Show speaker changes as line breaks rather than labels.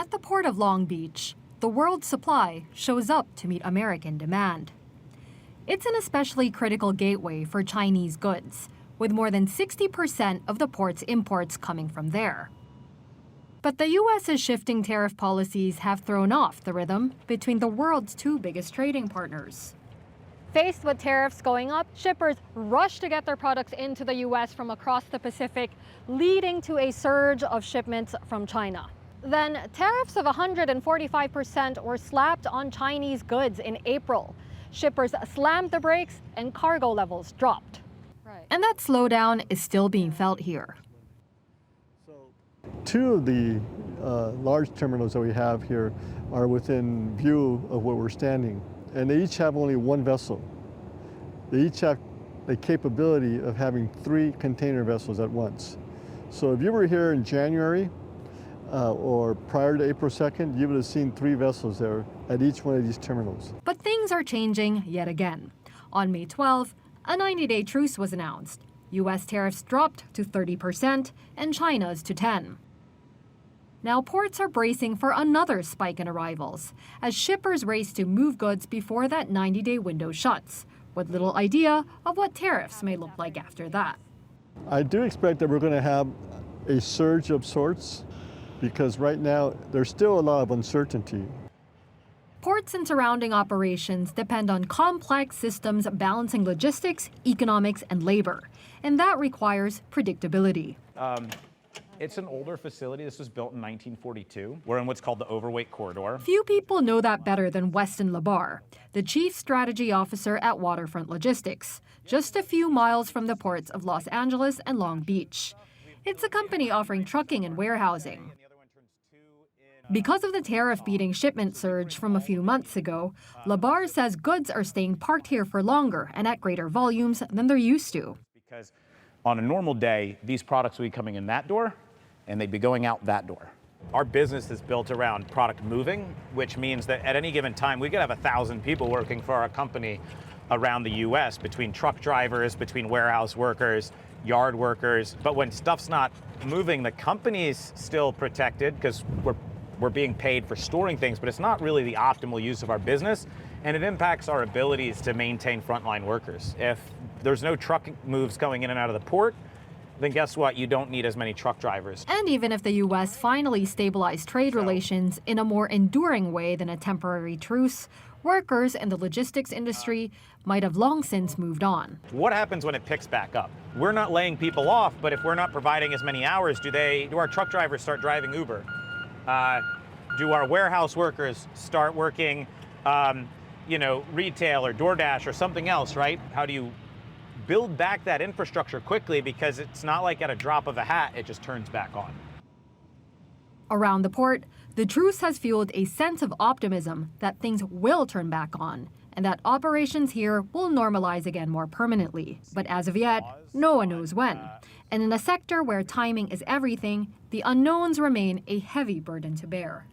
At the port of Long Beach, the world's supply shows up to meet American demand. It's an especially critical gateway for Chinese goods, with more than 60% of the port's imports coming from there. But the U.S.'s shifting tariff policies have thrown off the rhythm between the world's two biggest trading partners. Faced with tariffs going up, shippers rush to get their products into the U.S. from across the Pacific, leading to a surge of shipments from China. Then tariffs of 145% were slapped on Chinese goods in April. Shippers slammed the brakes and cargo levels dropped. And that slowdown is still being felt here.
Two of the large terminals that we have here are within view of where we're standing, and they each have only one vessel. They each have the capability of having 3 container vessels at once. So if you were here in January or prior to April 2nd, you would have seen 3 vessels there at each one of these terminals.
But things are changing yet again. On May 12th, a 90-day truce was announced. U.S. tariffs dropped to 30% and China's to 10%. Now ports are bracing for another spike in arrivals as shippers race to move goods before that 90-day window shuts, with little idea of what tariffs may look like after that.
I do expect that we're going to have a surge of sorts because right now there's still a lot of uncertainty.
Ports and surrounding operations depend on complex systems balancing logistics, economics, and labor, and that requires predictability.
It's an older facility. This was built in 1942. We're in what's called the overweight corridor.
Few people know that better than Weston Labar, the chief strategy officer at Waterfront Logistics, just a few miles from the ports of Los Angeles and Long Beach. It's a company offering trucking and warehousing. Because of the tariff-beating shipment surge from a few months ago, Labar says goods are staying parked here for longer and at greater volumes than they're used to.
Because on a normal day, these products would be coming in that door, and they'd be going out that door. Our business is built around product moving, which means that at any given time, we could have 1,000 people working for our company around the U.S., between truck drivers, between warehouse workers, yard workers. But when stuff's not moving, the company's still protected because we're being paid for storing things, but it's not really the optimal use of our business, and it impacts our abilities to maintain frontline workers. If there's no truck moves going in and out of the port, then guess what? You don't need as many truck drivers.
And even if the U.S. finally stabilized trade relations in a more enduring way than a temporary truce, workers in the logistics industry might have long since moved on.
What happens when it picks back up? We're not laying people off, but if we're not providing as many hours, do our truck drivers start driving Uber? Do our warehouse workers start working, retail or DoorDash or something else, right? How do you build back that infrastructure quickly, because it's not like at a drop of a hat, it just turns back on.
Around the port, the truce has fueled a sense of optimism that things will turn back on and that operations here will normalize again more permanently. But as of yet, no one knows when. And in a sector where timing is everything, the unknowns remain a heavy burden to bear.